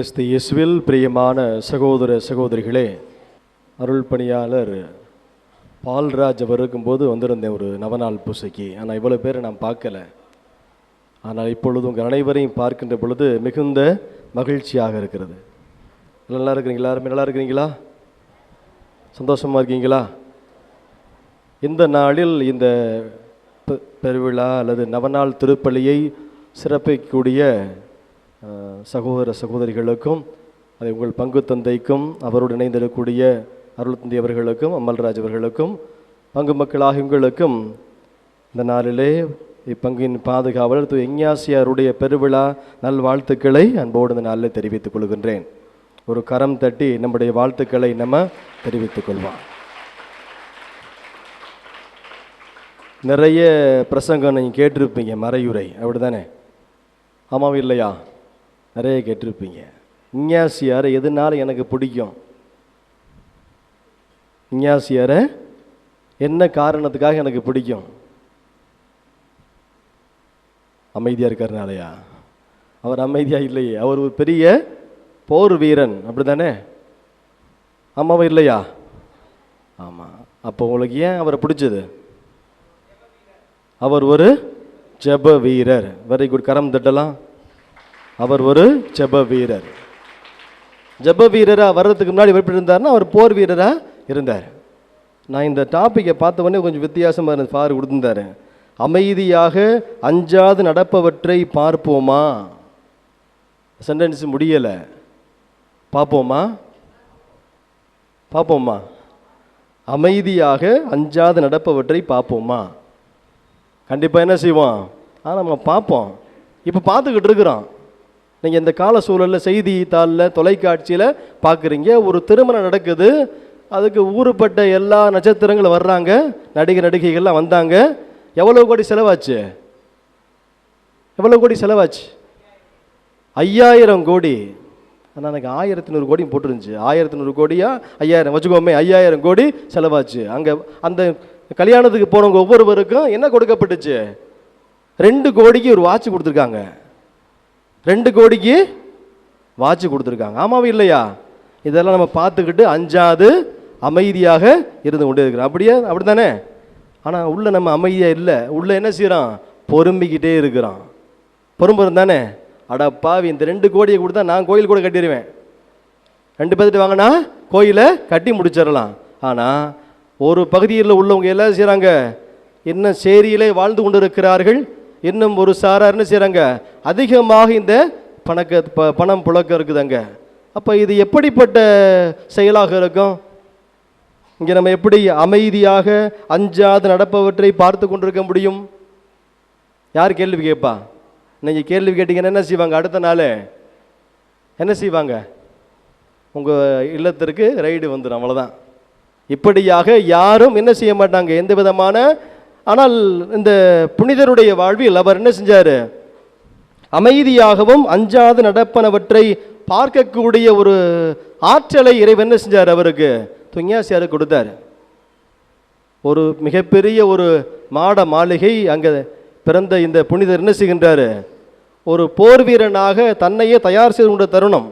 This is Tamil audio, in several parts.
கிறிஸ்து இயேசுவில் பிரியமான சகோதர சகோதரிகளே, அருள் பணியாளர் பால்ராஜ் அவர் இருக்கும்போது வந்திருந்தேன் ஒரு நவநாள் பூசைக்கு. ஆனால் இவ்வளோ பேரை நான் பார்க்கல. ஆனால் இப்பொழுது உங்கள் அனைவரையும் பார்க்கின்ற பொழுது மிகுந்த மகிழ்ச்சியாக இருக்கிறது. நல்லா இருக்கிறீங்களா? எல்லாருமே நல்லா இருக்கிறீங்களா? சந்தோஷமாக இருக்கீங்களா? இந்த நாளில் இந்த பெருவிழா அல்லது நவநாள் திருப்பலியை சிறப்பிக்கக்கூடிய சகோதர சகோதரிகளுக்கும் அதை உங்கள் பங்கு தந்தைக்கும் அவரோடு இணைந்திருக்கக்கூடிய அருள் தந்தை அவர்களுக்கும் அமல்ராஜ் அவர்களுக்கும் பங்கு மக்களாக உங்களுக்கும் இந்த நாளிலே இப்பங்கின் பாதுகாவலர் திரு இஞ்ஞாசியாருடைய பெருவிழா நல்வாழ்த்துக்களை அன்போடு இந்த நாளில் தெரிவித்துக் கொள்கின்றேன். ஒரு கரம் தட்டி நம்முடைய வாழ்த்துக்களை நம்ம தெரிவித்துக் கொள்வோம். நிறைய பிரசங்கம் நீங்கள் கேட்டிருப்பீங்க, மறையுரை, அப்படி தானே? ஆமாம் இல்லையா? நிறைய கேட்டிருப்பீங்க. இஞ்ஞாசியாரை எதனால எனக்கு பிடிக்கும், இஞ்ஞாசியாரை என்ன காரணத்துக்காக எனக்கு பிடிக்கும்? அமைதியாக இருக்கிறனாலையா? அவர் அமைதியாக இல்லையே, அவர் ஒரு பெரிய போர் வீரன், அப்படி தானே? ஆமாவா இல்லையா? ஆமாம். அப்போ உங்களுக்கு ஏன் அவரை பிடிச்சது? அவர் ஒரு ஜெப வீரர். வெரி குட், கரம் தட்டலாம். அவர் ஒரு ஜெப வீரர். ஜெப வீரராக வர்றதுக்கு முன்னாடி எப்படி இருந்தார்னா அவர் போர் வீரராக இருந்தார். நான் இந்த டாப்பிக்கை பார்த்த உடனே கொஞ்சம் வித்தியாசமாக இருந்தது. பாரு கொடுத்துருந்தாரு, அமைதியாக அஞ்சாது நடப்பவற்றை பார்ப்போமா. சென்டென்ஸ் முடியலை. பார்ப்போமா, பார்ப்போமா. அமைதியாக அஞ்சாது நடப்பவற்றை பார்ப்போமா. கண்டிப்பாக என்ன செய்வோம்? நம்ம பார்ப்போம். இப்போ பார்த்துக்கிட்டு இருக்கிறோம். நீங்கள் இந்த கால சூழலில் செய்தித்தாளில் தொலைக்காட்சியில் பார்க்குறீங்க, ஒரு திருமணம் நடக்குது, அதுக்கு ஊறுப்பட்ட எல்லா நட்சத்திரங்களும் வர்றாங்க, நடிகை நடிகைகள்லாம் வந்தாங்க. எவ்வளோ கோடி செலவாச்சு? எவ்வளோ கோடி செலவாச்சு? 5000 கோடி. ஆனால் எனக்கு 1100 கோடி போட்டுருந்துச்சு. 1100 கோடியா 5000 வச்சுக்கோமே, 5000 கோடி செலவாச்சு. அங்கே அந்த கல்யாணத்துக்கு போனவங்க ஒவ்வொருவருக்கும் என்ன கொடுக்கப்பட்டுச்சு? 2 கோடிக்கு ஒரு வாட்ச் கொடுத்துருக்காங்க. 2 கோடிக்கு வாட்ச் கொடுத்துருக்காங்க. ஆமாவே இல்லையா? இதெல்லாம் நம்ம பார்த்துக்கிட்டு அஞ்சாது அமைதியாக இருந்து கொண்டே இருக்கிறோம். அப்படியே அப்படி தானே? ஆனால் உள்ள நம்ம அமைதியாக இல்லை. உள்ள என்ன செய்கிறோம்? பொறும்பிக்கிட்டே இருக்கிறோம். பொறும்புறம் தானே? அடப்பாவி, இந்த 2 கோடியை கொடுத்தா நான் கோயில் கூட கட்டிடுவேன். 2 பேர்கிட்ட வாங்கினா கோயிலை கட்டி முடிச்சிடலாம். ஆனால் ஒரு பகுதியில் உள்ளவங்க எல்லாம் செய்கிறாங்க, என்ன சேரியிலே வாழ்ந்து கொண்டு இருக்கிறார்கள். இன்னும் ஒரு சாரார் என்ன செய்கிறாங்க? அதிகமாக இந்த பணம் புழக்கம் இருக்குதுங்க. அப்போ இது எப்படிப்பட்ட செயலாக இருக்கும்? இங்கே நம்ம எப்படி அமைதியாக அஞ்சாது நடப்பவற்றை பார்த்து கொண்டிருக்க முடியும்? யார் கேள்வி கேட்பா? நீங்கள் கேள்வி கேட்டீங்கன்னா என்ன செய்வாங்க? அடுத்த நாள் என்ன செய்வாங்க? உங்கள் இல்லத்திற்கு ரைடு வந்துடும், அவ்வளோதான். இப்படியாக யாரும் என்ன செய்ய மாட்டாங்க, எந்த விதமான. ஆனால் இந்த புனிதருடைய வாழ்வில் அவர் என்ன செஞ்சார்? அமைதியாகவும் அஞ்சாது நடப்பனவற்றை பார்க்கக்கூடிய ஒரு ஆற்றலை இறைவன் என்ன செஞ்சார்? அவருக்கு இஞ்ஞாசியாருக்கு கொடுத்தார். ஒரு மிகப்பெரிய ஒரு மாட மாளிகை அங்கே பிறந்த இந்த புனிதர் என்ன செய்கின்றார்? ஒரு போர் வீரனாக தன்னையே தயார் செய்து கொண்ட தருணம்.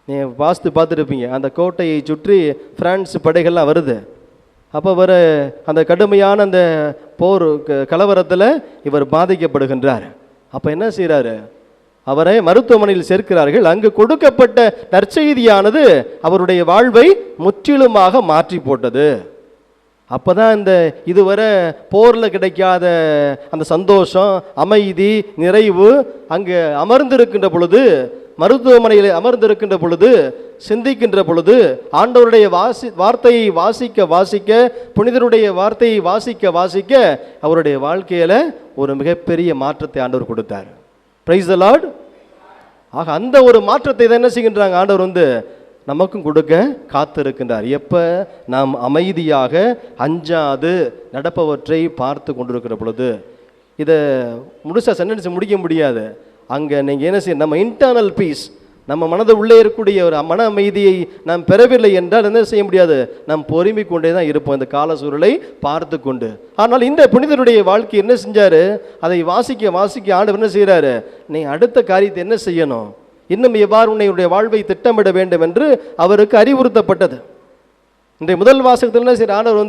நீங்கள் வாஸ்து பார்த்துருப்பீங்க, அந்த கோட்டையை சுற்றி பிரான்ஸ் படைகள்லாம் வருது. அப்போ வர அந்த கடுமையான அந்த போர் கலவரத்தில் இவர் பாதிக்கப்படுகின்றார். அப்போ என்ன செய்கிறாரு? அவரை மருத்துவமனையில் சேர்க்கிறார்கள். அங்கு கொடுக்கப்பட்ட நற்செய்தியானது அவருடைய வாழ்வை முற்றிலுமாக மாற்றி போட்டது. அப்போ தான் இந்த இதுவரை போரில் கிடைக்காத அந்த சந்தோஷம், அமைதி, நிறைவு அங்கே அமர்ந்திருக்கின்ற பொழுது, மருத்துவமனையில் அமர்ந்திருக்கின்ற பொழுது, சிந்திக்கின்ற பொழுது, ஆண்டவருடைய வார்த்தையை வாசிக்க வாசிக்க, புனிதருடைய வார்த்தையை வாசிக்க வாசிக்க அவருடைய வாழ்க்கையில் ஒரு மிகப்பெரிய மாற்றத்தை ஆண்டவர் கொடுத்தார். Praise the Lord. ஆக அந்த ஒரு மாற்றத்தை தான் என்ன செய்கின்றாங்க? ஆண்டவர் நமக்கும் கொடுக்க காத்திருக்கின்றார். எப்போ? நாம் அமைதியாக அஞ்சாது நடப்பவற்றை பார்த்து கொண்டிருக்கிற பொழுது. இதை முழுசாக சென்டென்ஸ் முடிக்க முடியாது. அங்கே நீங்கள் என்ன செய்ய, நம்ம இன்டர்னல் பீஸ், நம்ம மனது உள்ளே இருக்கக்கூடிய ஒரு மன அமைதியை நாம் பெறவில்லை என்றால் என்ன செய்ய முடியாது? நாம் பொறுமை கொண்டே தான் இருப்போம் இந்த கால சூழலை பார்த்து கொண்டு. ஆனால் இந்த புனிதருடைய வாழ்க்கை என்ன செஞ்சார்? அதை வாசிக்க வாசிக்க ஆண்டவர் என்ன செய்கிறாரு? நீ அடுத்த காரியத்தை என்ன செய்யணும்? இன்னும் எவ்வாறு உன்னுடைய வாழ்வை திட்டமிட வேண்டும் என்று அவருக்கு அறிவுறுத்தப்பட்டது. இன்றைய முதல் வாசகத்தில் சரி ஆண்டவர்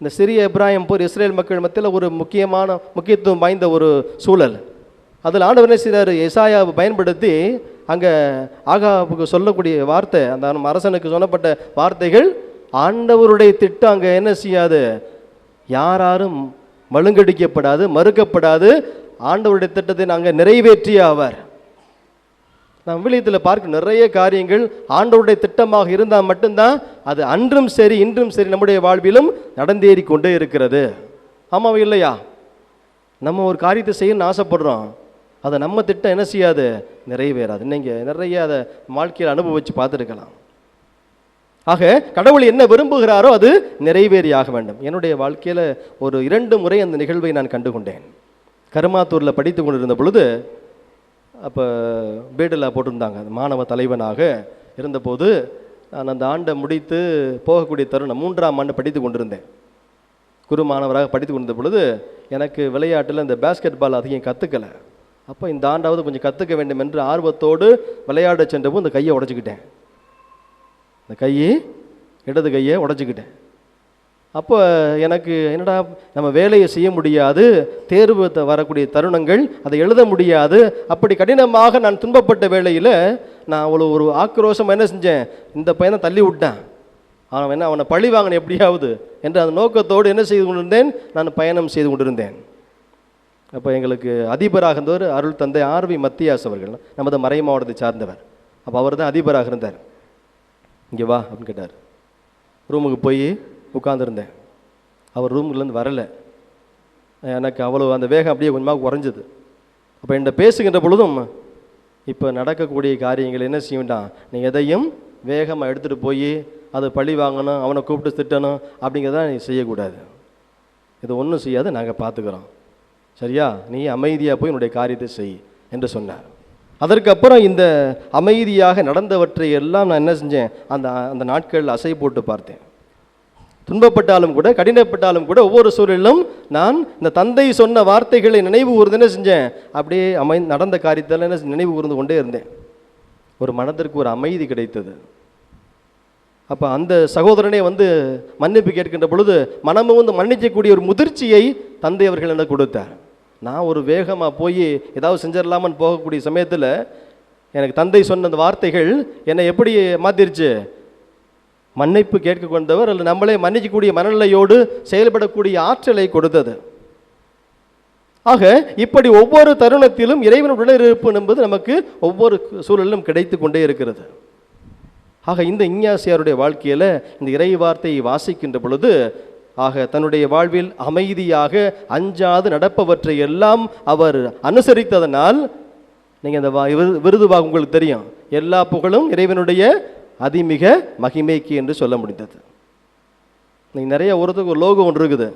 இந்த சிறிய எப்ராஹிம் போர் இஸ்ரேல் மக்கள் மத்தியில் ஒரு முக்கியத்துவம் வாய்ந்த ஒரு சூழல். அதில் ஆண்டவர் என்ன செய்கிறார், எசாயாவை பயன்படுத்தி அங்கே ஆகாபுக்கு சொல்லக்கூடிய வார்த்தை, அந்த அரசனுக்கு சொல்லப்பட்ட வார்த்தைகள் ஆண்டவருடைய திட்டம் அங்கே என்ன செய்யாது, யாரும் மழுங்கடிக்கப்படாது, மறுக்கப்படாது. ஆண்டவருடைய திட்டத்தை நாங்கள் நிறைவேற்றிய அவர். நாம் விழியத்தில் பார்க்க நிறைய காரியங்கள் ஆண்டவருடைய திட்டமாக இருந்தால் மட்டும்தான் அது அன்றும் சரி இன்றும் சரி நம்முடைய வாழ்விலும் நடந்தேறி கொண்டே இருக்கிறது. ஆமாம் இல்லையா? நம்ம ஒரு காரியத்தை செய்யணும்னு ஆசைப்படுறோம், அதை நம்ம திட்டம் என்ன செய்யாது, நிறைவேறாது. நீங்கள் நிறைய அதை வாழ்க்கையில் அனுபவித்து பார்த்துருக்கலாம். ஆக கடவுள் என்ன விரும்புகிறாரோ அது நிறைவேறியாக வேண்டும். என்னுடைய வாழ்க்கையில் ஒரு 2 முறை அந்த நிகழ்வை நான் கண்டுகொண்டேன். கருமாத்தூரில் படித்து கொண்டிருந்த பொழுது, அப்போ பேடில் போட்டிருந்தாங்க, மாணவ தலைவனாக இருந்தபோது நான் அந்த ஆண்டை முடித்து போகக்கூடிய தருணம், 3ஆம் ஆண்டு படித்து கொண்டிருந்தேன். குரு மாணவராக படித்து கொண்டிருந்த பொழுது எனக்கு விளையாட்டில் இந்த பேஸ்கெட் பால் அதிகம் கற்றுக்கலை. அப்போ இந்த ஆண்டாவது கொஞ்சம் கற்றுக்க வேண்டும் என்று ஆர்வத்தோடு விளையாட சென்றபோது இந்த கையை உடச்சிக்கிட்டேன். இடது கையை உடச்சிக்கிட்டேன். அப்போ எனக்கு என்னடா, நம்ம வேலையை செய்ய முடியாது, தேர்வு வரக்கூடிய தருணங்கள், அதை எழுத முடியாது. அப்படி கடினமாக நான் துன்பப்பட்ட வேளையில் நான் அவ்வளோ ஒரு ஆக்ரோஷம் என்ன செஞ்சேன், இந்த பையனை தள்ளி விட்டேன், அவனை பழி வாங்கினேன் எப்படியாவது என்ற அந்த நோக்கத்தோடு என்ன செய்து கொண்டிருந்தேன், நான் பயணம் செய்து கொண்டிருந்தேன். அப்போ எங்களுக்கு அதிபராக இருந்தவர் அருள் தந்தை ஆர்வி மத்தியாஸ் அவர்கள், நமது மறை மாவட்டத்தை சார்ந்தவர். அப்போ அவர் தான் அதிபராக இருந்தார். இங்கே வா அப்படின்னு கேட்டார். ரூமுக்கு போய் உட்காந்துருந்தேன். அவர் ரூம்லேருந்து வரலை. எனக்கு அவ்வளோ அந்த வேகம் அப்படியே கொஞ்சமாக குறைஞ்சது. அப்போ என்கிட்ட பேசுகின்ற பொழுதும், இப்போ நடக்கக்கூடிய காரியங்கள் என்ன செய்ய வேண்டாம், நீ எதையும் வேகமாக எடுத்துகிட்டு போய் அதை பழி வாங்கணும், அவனை கூப்பிட்டு திட்டணும் அப்படிங்கிறத நீ செய்யக்கூடாது. இது ஒன்றும் செய்யாது, நாங்கள் பார்த்துக்கிறோம், சரியா, நீ அமைதியாக போய் என்னுடைய காரியத்தை செய் என்று சொன்னார். அதற்கப்புறம் இந்த அமைதியாக நடந்தவற்றை எல்லாம் நான் என்ன செஞ்சேன், அந்த நாட்களில் அசை போட்டு பார்த்தேன். துன்பப்பட்டாலும் கூட, கடினப்பட்டாலும் கூட, ஒவ்வொரு சூழலிலும் நான் இந்த தந்தை சொன்ன வார்த்தைகளை நினைவு கூர்ந்து என்ன செஞ்சேன், அப்படியே நடந்த காரியத்தில் என்ன நினைவு கூர்ந்து கொண்டே இருந்தேன். ஒரு மனதிற்கு ஒரு அமைதி கிடைத்தது. அப்போ அந்த சகோதரனே மன்னிப்பு கேட்கின்ற பொழுது மனமும் மன்னிக்கக்கூடிய ஒரு முதிர்ச்சியை தந்தை அவர்கள் எனக்கு கொடுத்தார். நான் ஒரு வேகமாக போய் ஏதாவது செஞ்சிடலாமன்னு போகக்கூடிய சமயத்தில் எனக்கு தந்தை சொன்ன அந்த வார்த்தைகள் என்னை எப்படி மாற்றிருச்சு, மன்னிப்பு கேட்க கொண்டவர் அல்ல நம்மளே மன்னிக்கக்கூடிய மனநிலையோடு செயல்படக்கூடிய ஆற்றலை கொடுத்தது. ஆக இப்படி ஒவ்வொரு தருணத்திலும் இறைவனுடைய இருப்பு என்பது நமக்கு ஒவ்வொரு சூழலிலும் கிடைத்து கொண்டே இருக்கிறது. ஆக இந்த இஞ்ஞாசியாருடைய வாழ்க்கையில் இந்த இறை வார்த்தையை வாசிக்கின்ற பொழுது, ஆக தன்னுடைய வாழ்வில் அமைதியாக அஞ்சாது நடப்பவற்றை எல்லாம் அவர் அனுசரித்ததனால், நீங்கள் இந்த விருதுவாக உங்களுக்கு தெரியும், எல்லா புகழும் இறைவனுடைய அதிமிக மகிமைக்கு என்று சொல்ல முடிந்தது. நீங்கள் நிறைய ஒருத்தருக்கு ஒரு லோகம் ஒன்று இருக்குது,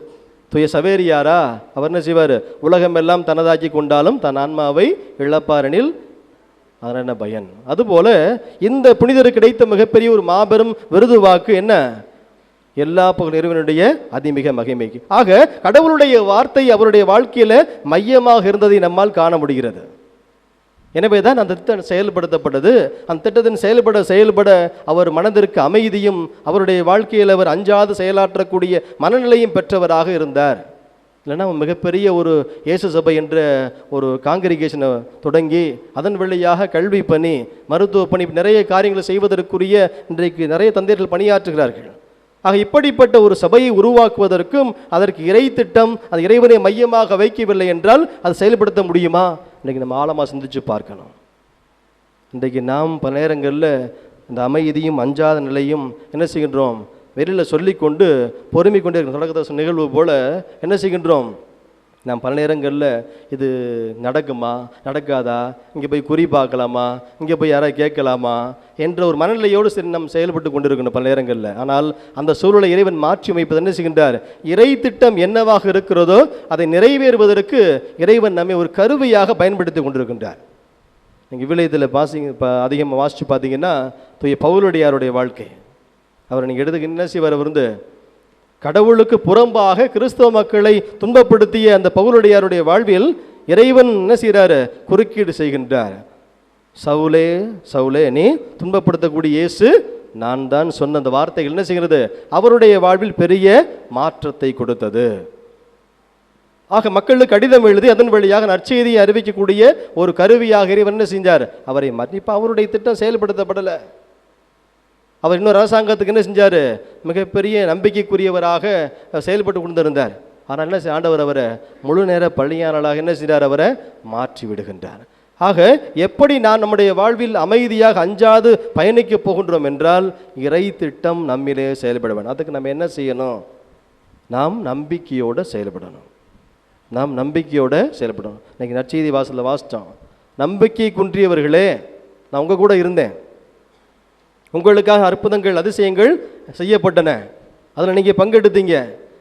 தூய சவேரியாரா, அவர் என்ன செய்வார், உலகம் எல்லாம் தனதாக்கி கொண்டாலும் தன் ஆன்மாவை இழப்பாரெனில் அதனால் என்ன பயன். அதுபோல இந்த புனிதருக்கு கிடைத்த மிகப்பெரிய ஒரு மாபெரும் விருது வாக்கு என்ன, எல்லா புகழ் இறைவனுடைய அதிமிக மகிமைக்கு. ஆக கடவுளுடைய வார்த்தை அவருடைய வாழ்க்கையில் மையமாக இருந்ததை நம்மால் காண முடிகிறது. எனவே தான் அந்த திட்டம் செயல்படுத்தப்பட்டது. அந்த திட்டத்தின் செயல்பட அவர் மனதிற்கு அமைதியும் அவருடைய வாழ்க்கையில் அவர் அஞ்சாது செயலாற்றக்கூடிய மனநிலையும் பெற்றவராக இருந்தார். இல்லைன்னா மிகப்பெரிய ஒரு இயேசு சபை என்ற ஒரு காங்கிரிகேஷனை தொடங்கி அதன் வழியாக கல்வி பணி, மருத்துவ பணி, நிறைய காரியங்களை செய்வதற்குரிய இன்றைக்கு நிறைய தந்தையர்கள் பணியாற்றுகிறார்கள். ஆக இப்படிப்பட்ட ஒரு சபையை உருவாக்குவதற்கும் அதற்கு இறை திட்டம், அது இறைவனை மையமாக வைக்கவில்லை என்றால் அது செயல்படுத்த முடியுமா? இன்றைக்கு நம்ம ஆழமாக சிந்திச்சு பார்க்கணும். இன்றைக்கு நாம் பல நேரங்களில் இந்த அமைதியும் அஞ்சாத நிலையும் என்ன செய்கின்றோம், வெளியில் சொல்லிக்கொண்டு பொறுமை கொண்டே நடக்கிற நிகழ்வு போல் என்ன செய்கின்றோம், நாம் பல நேரங்களில் இது நடக்குமா நடக்காதா, இங்கே போய் குறி பார்க்கலாமா, இங்கே போய் யாராவது கேட்கலாமா என்ற ஒரு மனநிலையோடு சரி நாம் செயல்பட்டு கொண்டிருக்கணும் பல நேரங்களில். ஆனால் அந்த சூழலை இறைவன் மாற்றி அமைப்பது என்ன செய்கின்றார், இறை திட்டம் என்னவாக இருக்கிறதோ அதை நிறைவேறுவதற்கு இறைவன் நம்மை ஒரு கருவியாக பயன்படுத்தி கொண்டிருக்கின்றார். நீங்கள் விளையத்தில் இப்போ அதிகமாக வாசித்து பார்த்தீங்கன்னா தூய பவுலடியாருடைய வாழ்க்கை, அவர் நீங்கள் எடுத்துக்க என்ன செய்வார், கடவுளுக்கு புறம்பாக கிறிஸ்தவ மக்களை துன்பப்படுத்திய அந்த பவுலடியாருடைய வாழ்வில் இறைவன் என்ன செய்கிறாரு, குறுக்கீடு செய்கின்றார். சவுலே சவுலே நீ துன்பப்படுத்தக்கூடிய இயேசு நான் தான் சொன்ன அந்த வார்த்தைகள் என்ன செய்கிறது? அவருடைய வாழ்வில் பெரிய மாற்றத்தை கொடுத்தது. ஆக மக்களுக்கு கடிதம் எழுதி அதன் வழியாக நற்செய்தியை அறிவிக்கக்கூடிய ஒரு கருவியாக இறைவன் என்ன செஞ்சார்? அவரை இப்போ அவருடைய திட்டம் செயல்படுத்தப்படலை. அவர் இன்னொரு அரசாங்கத்துக்கு என்ன செஞ்சார்? மிகப்பெரிய நம்பிக்கைக்குரியவராக செயல்பட்டு கொண்டிருந்தார். ஆனால் என்ன ஆண்டவர் அவரை முழு நேர பள்ளியாளராக என்ன செய்தார்? அவரை மாற்றி விடுகின்றார். ஆக எப்படி நான் நம்முடைய வாழ்வில் அமைதியாக அஞ்சாது பயணிக்க போகின்றோம் என்றால் இறை திட்டம் நம்மிலே செயல்பட வேண்டும். அதுக்கு நம்ம என்ன செய்யணும்? நாம் நம்பிக்கையோடு செயல்படணும். நாம் நம்பிக்கையோடு செயல்படணும். இன்னைக்கு நற்செய்தி வாசலில் வாசித்தோம், நம்பிக்கை குன்றியவர்களே நான் உங்கள் கூட இருந்தேன், உங்களுக்காக அற்புதங்கள் அதிசயங்கள் செய்யப்பட்டன, அதில் நீங்கள் பங்கெடுத்தீங்க,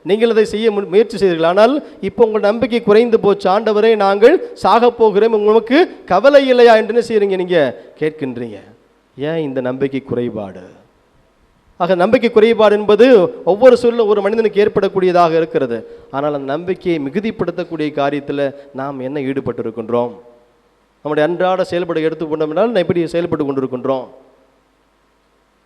நீங்கள் அதை செய்ய முயற்சி செய்தீர்கள். ஆனால் இப்போ உங்கள் நம்பிக்கை குறைந்து போச்சு, ஆண்டவரே நாங்கள் சாக போகிறோம், உங்களுக்கு கவலை இல்லையா என்று என்ன செய்கிறீங்க? நீங்கள் கேட்கின்றீங்க. ஏன் இந்த நம்பிக்கை குறைபாடு? ஆக நம்பிக்கை குறைபாடு என்பது ஒவ்வொரு சூழலும் ஒரு மனிதனுக்கு ஏற்படக்கூடியதாக இருக்கிறது. ஆனால் அந்த நம்பிக்கையை மிகுதிப்படுத்தக்கூடிய காரியத்தில் நாம் என்ன ஈடுபட்டு இருக்கின்றோம்? நம்முடைய அன்றாட செயல்பட எடுத்துக்கொண்டோம் என்றால் எப்படி செயல்பட்டு கொண்டிருக்கின்றோம்?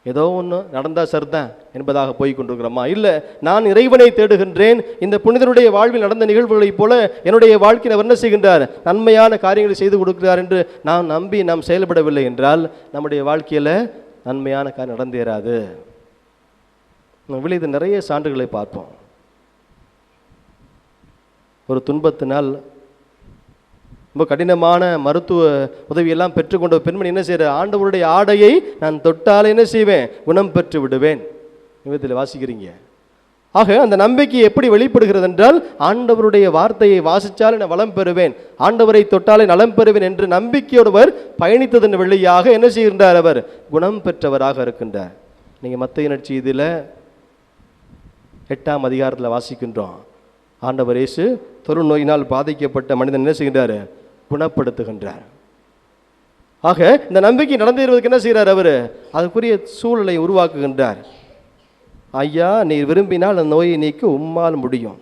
ஏதோ ஒன்று நடந்தால் சரிதான் என்பதாக போய் கொண்டிருக்கிறோமா? இல்லை, நான் இறைவனை தேடுகின்றேன். இந்த புனிதருடைய வாழ்வில் நடந்த நிகழ்வுகளைப் போல என்னுடைய வாழ்க்கையில் அவர் என்ன செய்கின்றார்? நன்மையான காரியங்களை செய்து கொடுக்கிறார் என்று நாம் நம்பி நாம் செயல்படவில்லை என்றால் நம்முடைய வாழ்க்கையில் நன்மையான காரியம் நடந்தேறாது. இது நிறைய சான்றுகளை பார்ப்போம். ஒரு துன்பத்தினால் ரொம்ப கடினமான மருத்துவ உதவியெல்லாம் பெற்றுக்கொண்ட பெண்மணி என்ன செய்கிற? ஆண்டவருடைய ஆடையை நான் தொட்டால் என்ன செய்வேன்? குணம் பெற்று விடுவேன். இதில் வாசிக்கிறீங்க. ஆக அந்த நம்பிக்கை எப்படி வெளிப்படுகிறது என்றால் ஆண்டவருடைய வார்த்தையை வாசித்தால் நான் வளம் பெறுவேன், ஆண்டவரை தொட்டாலே நலம் பெறுவேன் என்று நம்பிக்கையோடுவர் பயணித்ததன் வழியாக என்ன செய்கின்றார்? அவர் குணம் பெற்றவராக இருக்கின்றார். நீங்கள் மத்தேயு நற்செய்தியில் 8ஆம் அதிகாரத்தில் வாசிக்கின்றோம். ஆண்டவர் இயேசு தொழுநோயினால் பாதிக்கப்பட்ட மனிதன் என்ன செய்கின்றார்? குணப்படுத்துகின்றார். ஆக இந்த நம்பிக்கை நடந்தேறுவதற்கு என்ன செய்கிறார்? அவர் அதுக்குரிய சூழலை உருவாக்குகின்றார். ஐயா, நீர் விரும்பினால் அந்த நோயை நீக்க உம்மால் முடியும்.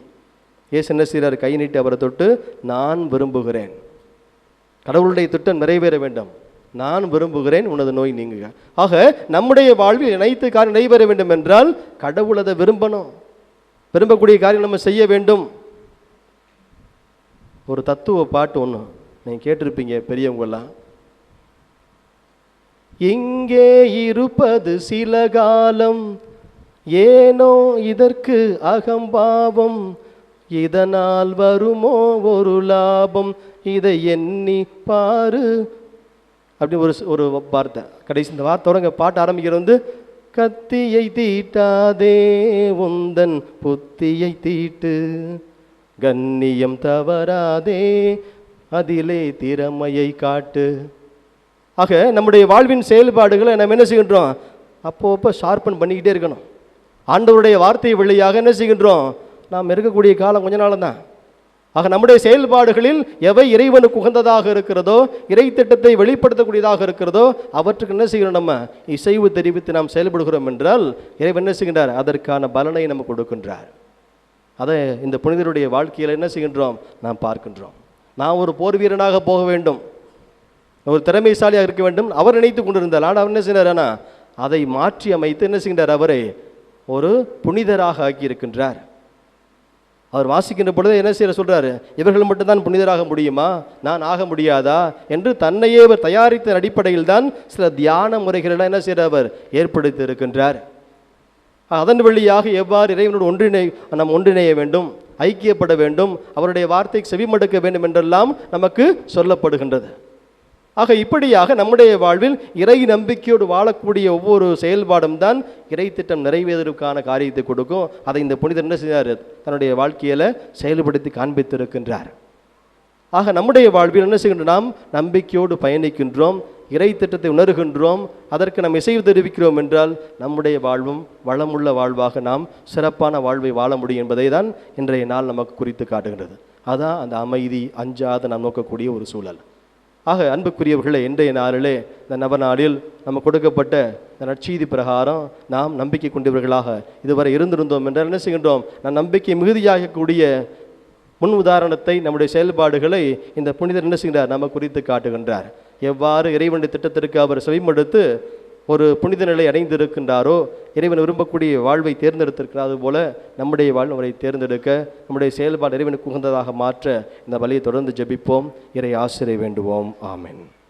இயேசு என்ன செய்கிறார்? கை நீட்டி அவரை தொட்டு நான் விரும்புகிறேன், கடவுளுடைய திட்டம் நிறைவேற வேண்டும், நான் விரும்புகிறேன், உனது நோய் நீங்குக. ஆக நம்முடைய வாழ்வில் அனைத்து காரியம் நடைபெற வேண்டும் என்றால் கடவுள் அதை விரும்பணும், விரும்பக்கூடிய காரியம் நம்ம செய்ய வேண்டும். ஒரு தத்துவ பாட்டு ஒன்று நீங்கள் கேட்டிருப்பீங்க பெரியவங்கெல்லாம். எங்கே இருப்பது சில காலம், ஏனோ இதற்கு அகம்பாவம், இதனால் வருமோ ஒரு லாபம், இதை எண்ணி பாரு அப்படி ஒரு வார்த்தை. கடைசி இந்த வார்த்தை பாட்டு ஆரம்பிக்கிறது வந்து கத்தியை தீட்டாதே உந்தன் புத்தியை தீட்டு, கண்ணியம் தவறாதே அதிலே திறமையை காட்டு. ஆக நம்முடைய வாழ்வின் செயல்பாடுகளை நம்ம என்ன செய்கின்றோம்? அப்பப்போ ஷார்பன் பண்ணிக்கிட்டே இருக்கணும். ஆண்டவருடைய வார்த்தை வழியாக என்ன செய்கின்றோம்? நாம் இருக்கக்கூடிய காலம் கொஞ்ச நாள் தான். ஆக நம்முடைய செயல்பாடுகளில் எவை இறைவனுக்கு உகந்ததாக இருக்கிறதோ, இறை திட்டத்தை வெளிப்படுத்தக்கூடியதாக இருக்கிறதோ அவற்றுக்கு என்ன செய்கிறோம்? நம்ம இசைவு தெரிவித்து நாம் செயல்படுகிறோம் என்றால் இறைவன் என்ன செய்கின்றார்? அதற்கான பலனை நம்ம கொடுக்கின்றார். அதை இந்த புனிதருடைய வாழ்க்கையில் என்ன செய்கின்றோம்? நாம் பார்க்கின்றோம். நான் ஒரு போர் வீரனாக போக வேண்டும், ஒரு திறமைசாலியாக இருக்க வேண்டும் அவர் நினைத்து கொண்டிருந்தார். ஆனால் அவர் என்ன செய்கிறார்? அதை மாற்றி அமைத்து என்ன செய்கின்றார்? அவரை ஒரு புனிதராக ஆக்கி இருக்கின்றார். அவர் வாசிக்கின்ற பொழுது என்ன செய்ய சொல்றாரு? இவர்கள் மட்டும்தான் புனிதராக முடியுமா, நான் ஆக முடியாதா என்று தன்னையே அவர் தயாரித்த அடிப்படையில் தான் சில தியான முறைகளெல்லாம் என்ன செய்ய அவர் ஏற்படுத்தி இருக்கின்றார். அதன் வழியாக எவ்வாறு இறைவனோடு நாம் ஒன்றிணைய வேண்டும், ஐக்கியப்பட வேண்டும், அவருடைய வார்த்தைக்கு செவிமடுக்க வேண்டும் என்றெல்லாம் நமக்கு சொல்லப்படுகின்றது. ஆக இப்படியாக நம்முடைய வாழ்வில் இறை நம்பிக்கையோடு வாழக்கூடிய ஒவ்வொரு செயல்பாடும் தான் இறை திட்டம் நிறைவேறுவதற்கான காரியத்தை கொடுக்கும். அதை இந்த புனிதர் என்ன செய்தார்? தன்னுடைய வாழ்க்கையில் செயல்படுத்தி காண்பித்திருக்கின்றார். ஆக நம்முடைய வாழ்வில் என்ன செய்கின்றோம்? நாம் நம்பிக்கையோடு பயணிக்கின்றோம், இறை திட்டத்தை உணர்கின்றோம், அதற்கு நாம் இசைவு தெரிவிக்கிறோம் என்றால் நம்முடைய வாழ்வும் வளமுள்ள வாழ்வாக நாம் சிறப்பான வாழ்வை வாழ முடியும் என்பதை தான் இன்றைய நாள் நமக்கு குறித்து காட்டுகின்றது. அதான் அந்த அமைதி, அஞ்சாத நாம் நோக்கக்கூடிய ஒரு சூழல். ஆக அன்புக்குரியவர்களே, இன்றைய நாளிலே இந்த நவநாளில் நம்ம கொடுக்கப்பட்ட இந்த நற்செய்தி பிரகாரம் நாம் நம்பிக்கை கொண்டவர்களாக இதுவரை இருந்திருந்தோம் என்றால் என்ன செய்கின்றோம்? நான் நம்பிக்கை மிகுதியாகக்கூடிய முன் உதாரணத்தை நம்முடைய செயல்பாடுகளை இந்த புனிதர் என்ன செய்கிறார்? நம்ம குறித்து காட்டுகின்றார். எவ்வாறு இறைவனுடைய திட்டத்திற்கு அவர் செவிமடுத்து ஒரு புனித நிலை அடைந்திருக்கின்றாரோ, இறைவன் விரும்பக்கூடிய வாழ்வை தேர்ந்தெடுத்திருக்கிறார். அதுபோல நம்முடைய வாழ்வு அவரை தேர்ந்தெடுக்க, நம்முடைய செயல்பாடு இறைவனுக்கு உகந்ததாக மாற்ற இந்த வழியை தொடர்ந்து ஜெபிப்போம். இறை ஆசிரியை வேண்டுவோம். ஆமென்.